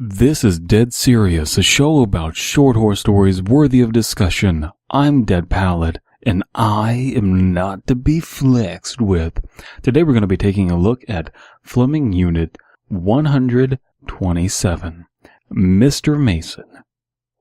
This is Dead Serious, a show about short horror stories worthy of discussion. I'm Dead Pallet, and I am not to be flexed with. Today we're going to be taking a look at Fleming Unit 127, Mr. Mason.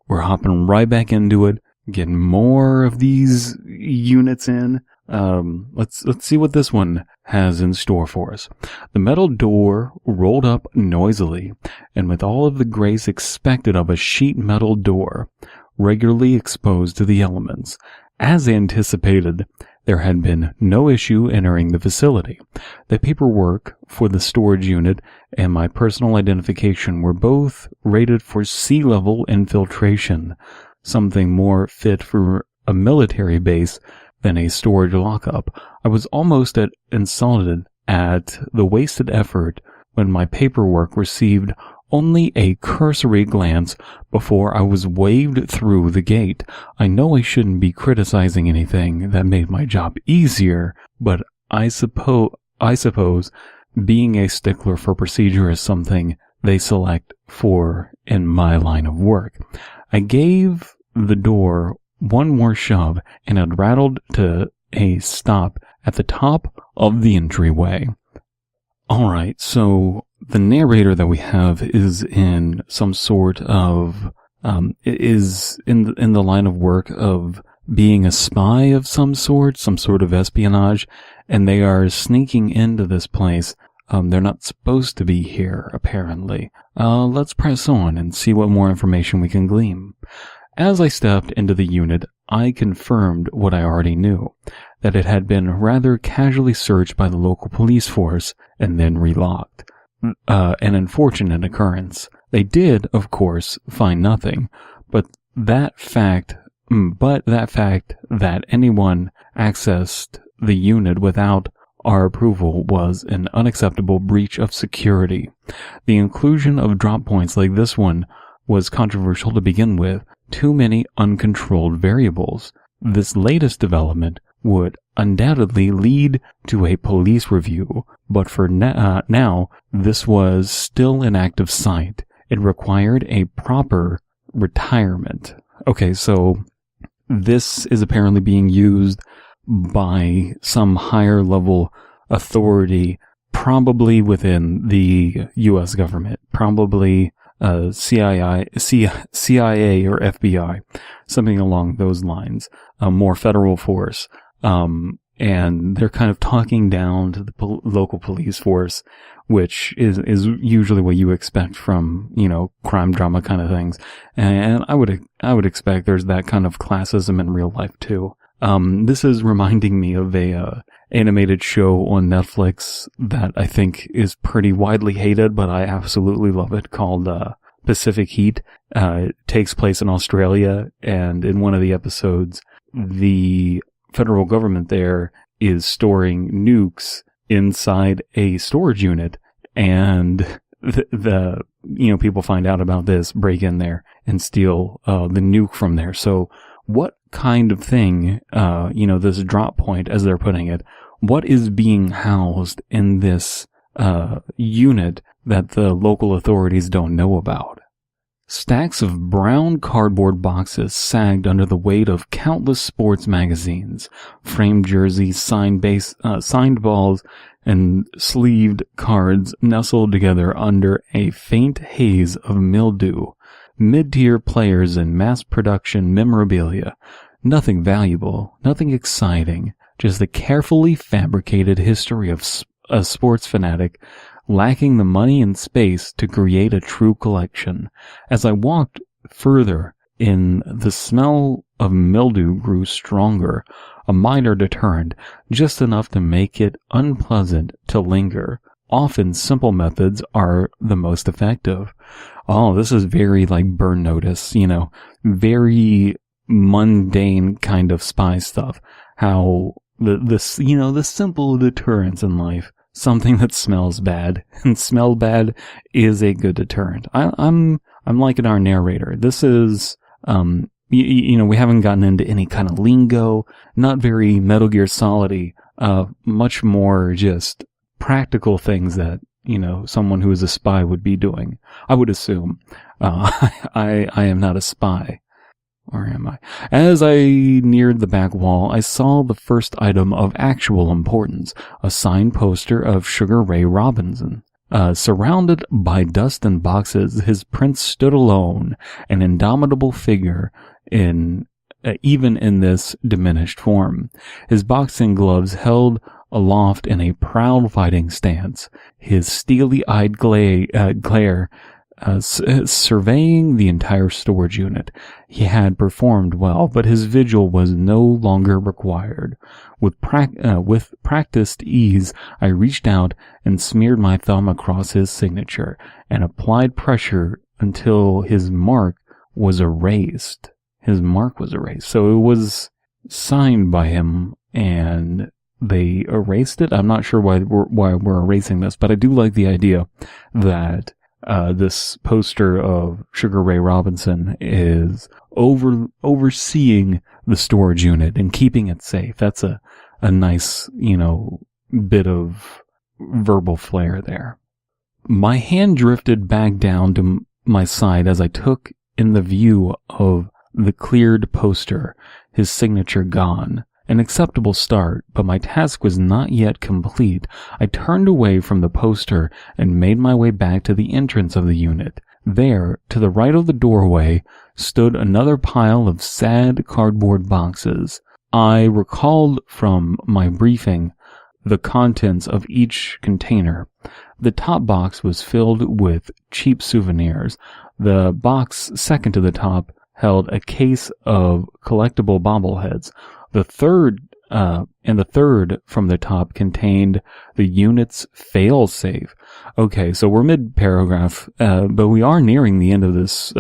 We're hopping right back into it, getting more of these units in. Let's see what this one has in store for us. The metal door rolled up noisily, and with all of the grace expected of a sheet metal door, regularly exposed to the elements. As anticipated, there had been no issue entering the facility. The paperwork for the storage unit and my personal identification were both rated for sea-level infiltration, something more fit for a military base than a storage lockup. I was almost insulted at the wasted effort when my paperwork received only a cursory glance before I was waved through the gate. I know I shouldn't be criticizing anything that made my job easier, but I suppose being a stickler for procedure is something they select for in my line of work. I gave the door one more shove, and it rattled to a stop at the top of the entryway. Alright, so the narrator that we have is in some sort of, is in the line of work of being a spy of some sort of espionage, and they are sneaking into this place. They're not supposed to be here, apparently. Let's press on and see what more information we can glean. As I stepped into the unit, I confirmed what I already knew, that it had been rather casually searched by the local police force and then relocked. An unfortunate occurrence. They did, of course, find nothing, but that fact that anyone accessed the unit without our approval was an unacceptable breach of security. The inclusion of drop points like this one was controversial to begin with. Too many uncontrolled variables. This latest development would undoubtedly lead to a police review, but for now, this was still an active site. It required a proper retirement. Okay, so this is apparently being used by some higher level authority, probably within the U.S. government, probably CIA or FBI, something along those lines, a more federal force. And they're kind of talking down to the local police force, which is usually what you expect from, crime drama kind of things. And I would expect there's that kind of classism in real life too. This is reminding me of a animated show on Netflix that I think is pretty widely hated, but I absolutely love it, called Pacific Heat. It takes place in Australia, and in one of the episodes, the federal government there is storing nukes inside a storage unit, and the people find out about this, break in there, and steal the nuke from there. So what kind of thing, this drop point, as they're putting it, what is being housed in this unit that the local authorities don't know about? Stacks of brown cardboard boxes sagged under the weight of countless sports magazines, framed jerseys, signed balls, and sleeved cards nestled together under a faint haze of mildew. Mid-tier players and mass-production memorabilia. Nothing valuable, nothing exciting, just the carefully fabricated history of a sports fanatic lacking the money and space to create a true collection. As I walked further in, the smell of mildew grew stronger, a minor deterrent, just enough to make it unpleasant to linger. Often simple methods are the most effective. Oh, this is very like Burn Notice, very mundane kind of spy stuff. How the simple deterrents in life. Something that smells bad, and smell bad is a good deterrent. I'm liking our narrator. This is, we haven't gotten into any kind of lingo, not very Metal Gear Solid-y, much more just practical things that someone who is a spy would be doing. I would assume. I am not a spy. Or am I? As I neared the back wall, I saw the first item of actual importance, a signed poster of Sugar Ray Robinson. Surrounded by dust and boxes, his prince stood alone, an indomitable figure even in this diminished form. His boxing gloves held aloft in a proud fighting stance, his steely-eyed glare surveying the entire storage unit. He had performed well, but his vigil was no longer required. With practiced ease, I reached out and smeared my thumb across his signature and applied pressure until his mark was erased. So it was signed by him, and they erased it. I'm not sure why we're erasing this, but I do like the idea that this poster of Sugar Ray Robinson is overseeing the storage unit and keeping it safe. That's a nice, bit of verbal flair there. My hand drifted back down to my side as I took in the view of the cleared poster, his signature gone. An acceptable start, but my task was not yet complete. I turned away from the poster and made my way back to the entrance of the unit. There, to the right of the doorway, stood another pile of sad cardboard boxes. I recalled from my briefing the contents of each container. The top box was filled with cheap souvenirs. The box second to the top held a case of collectible bobbleheads. The third from the top contained the unit's fail-safe. Okay, so we're mid-paragraph, but we are nearing the end of this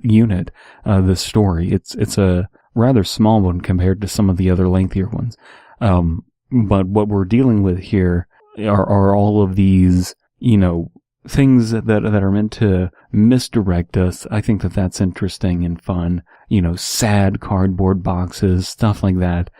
unit, this story. It's a rather small one compared to some of the other lengthier ones. But what we're dealing with here are all of these, things that are meant to misdirect us. I think that's interesting and fun. Sad cardboard boxes, stuff like that.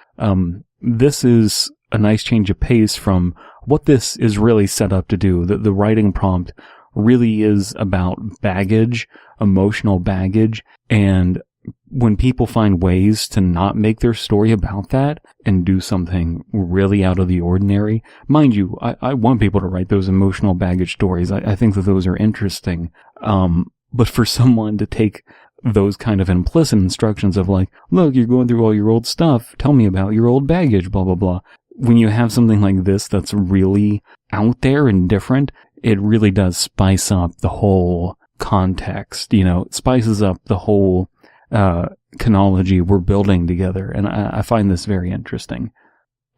This is a nice change of pace from what this is really set up to do. The writing prompt really is about baggage, emotional baggage, and when people find ways to not make their story about that and do something really out of the ordinary, mind you, I want people to write those emotional baggage stories. I think that those are interesting. But for someone to take those kind of implicit instructions of like, look, you're going through all your old stuff, tell me about your old baggage, blah, blah, blah. When you have something like this that's really out there and different, it really does spice up the whole context, it spices up the whole chronology we're building together, and I find this very interesting.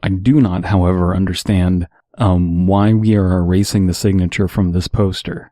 I do not, however, understand why we are erasing the signature from this poster.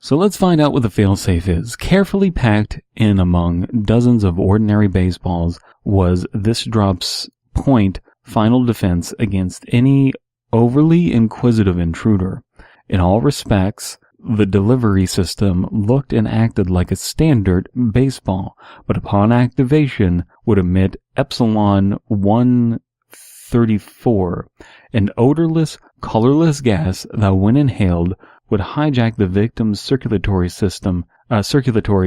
So let's find out what the failsafe is. Carefully packed in among dozens of ordinary baseballs was this drop's point final defense against any overly inquisitive intruder. In all respects, the delivery system looked and acted like a standard baseball, but upon activation would emit Epsilon 134, an odorless, colorless gas that when inhaled would hijack the victim's circulatory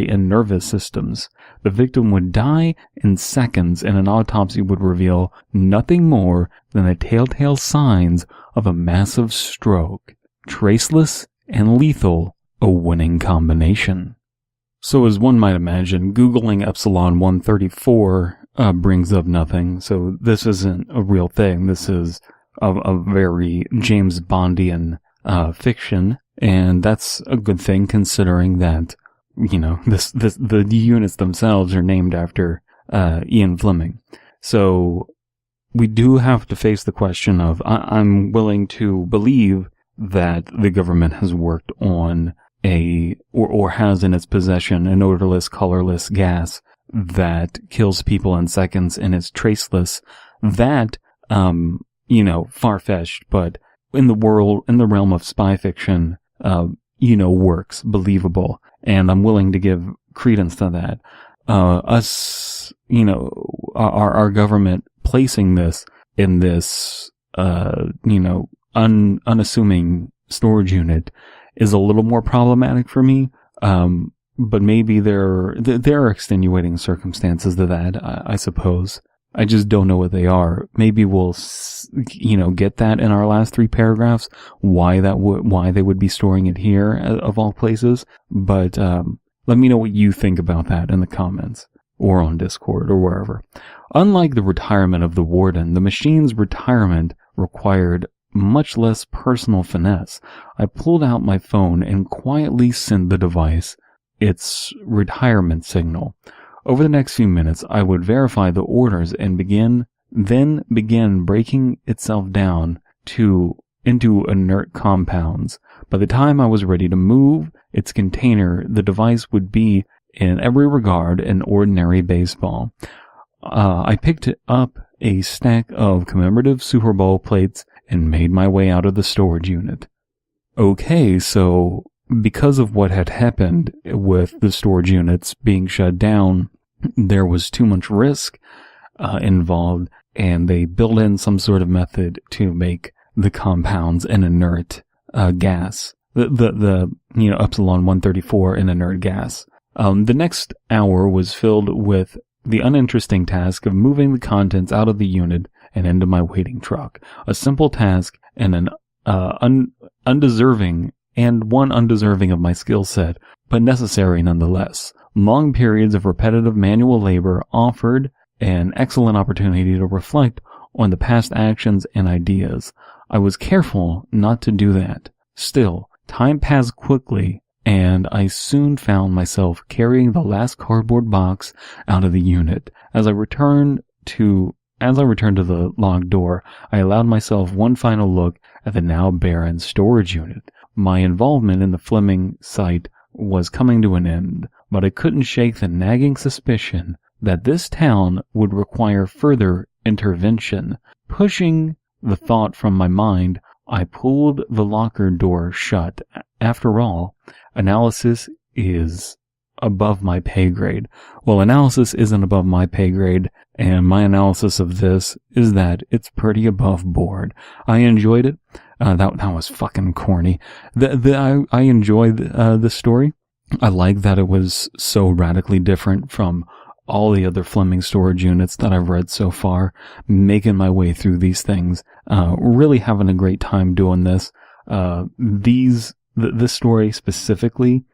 and nervous systems. The victim would die in seconds, and an autopsy would reveal nothing more than the telltale signs of a massive stroke. Traceless and lethal, a winning combination. So as one might imagine, Googling Epsilon 134 brings up nothing. So this isn't a real thing. This is a very James Bondian fiction, and that's a good thing considering that, the units themselves are named after Ian Fleming. So we do have to face the question of, I'm willing to believe that the government has worked on or has in its possession an odorless, colorless gas that kills people in seconds and is traceless. That, far-fetched, but in the realm of spy fiction, works, believable, and I'm willing to give credence to that. Our government placing this in this, unassuming storage unit is a little more problematic for me. But maybe there are extenuating circumstances to that, I suppose. I just don't know what they are. Maybe we'll, get that in our last 3 paragraphs, why they would be storing it here of all places. But, let me know what you think about that in the comments or on Discord or wherever. Unlike the retirement of the warden, the machine's retirement required much less personal finesse. I pulled out my phone and quietly sent the device its retirement signal. Over the next few minutes, I would verify the orders and begin breaking itself down into inert compounds. By the time I was ready to move its container, the device would be, in every regard, an ordinary baseball. I picked up a stack of commemorative Super Bowl plates and made my way out of the storage unit. Okay, so because of what had happened with the storage units being shut down, there was too much risk involved, and they built in some sort of method to make the compounds an inert gas. The Epsilon 134 an inert gas. The next hour was filled with the uninteresting task of moving the contents out of the unit and into my waiting truck. A simple task and one undeserving of my skill set, but necessary nonetheless. Long periods of repetitive manual labor offered an excellent opportunity to reflect on the past actions and ideas. I was careful not to do that. Still, time passed quickly, and I soon found myself carrying the last cardboard box out of the unit. As I returned to the locked door, I allowed myself one final look at the now barren storage unit. My involvement in the Fleming site was coming to an end, but I couldn't shake the nagging suspicion that this town would require further intervention. Pushing the thought from my mind, I pulled the locker door shut. After all, analysis is above my pay grade. Well, analysis isn't above my pay grade, and my analysis of this is that it's pretty above board. I enjoyed it. That was fucking corny. I enjoyed the story. I like that it was so radically different from all the other Fleming storage units that I've read so far. Making my way through these things, really having a great time doing this. This story specifically,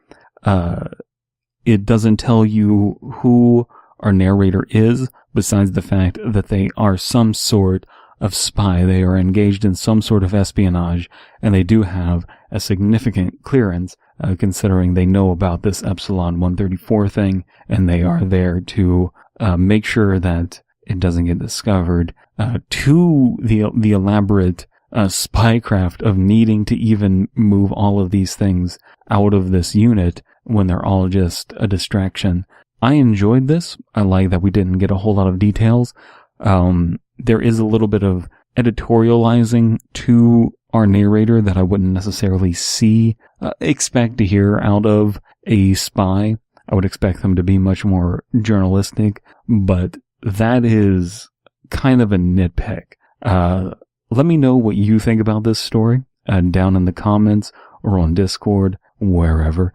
it doesn't tell you who our narrator is, besides the fact that they are some sort of spy. They are engaged in some sort of espionage, and they do have a significant clearance, considering they know about this Epsilon 134 thing, and they are there to make sure that it doesn't get discovered, to the elaborate spycraft of needing to even move all of these things out of this unit when they're all just a distraction. I enjoyed this. I like that we didn't get a whole lot of details. There is a little bit of editorializing to our narrator that I wouldn't necessarily expect to hear out of a spy. I would expect them to be much more journalistic, but that is kind of a nitpick. Let me know what you think about this story down in the comments or on Discord, wherever.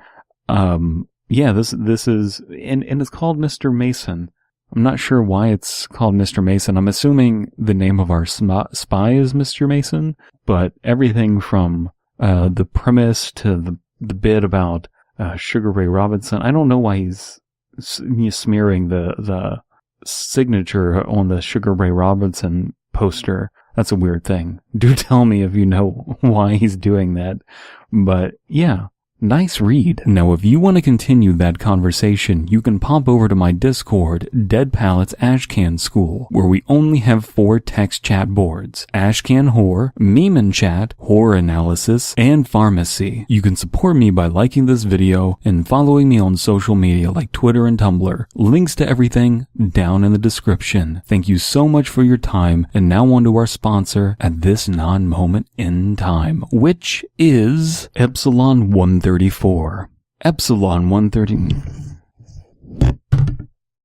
This is, and it's called Mr. Mason. I'm not sure why it's called Mr. Mason. I'm assuming the name of our spy is Mr. Mason, but everything from the premise to the bit about Sugar Ray Robinson, I don't know why he's smearing the signature on the Sugar Ray Robinson poster. That's a weird thing. Do tell me if you know why he's doing that. But yeah. Nice read. Now, if you want to continue that conversation, you can pop over to my Discord, Dead Palettes Ashcan School, where we only have 4 text chat boards: Ashcan Horror, Meme and Chat, Horror Analysis, and Pharmacy. You can support me by liking this video and following me on social media like Twitter and Tumblr. Links to everything down in the description. Thank you so much for your time, and now on to our sponsor at this non-moment in time, which is Epsilon 134. Epsilon 130.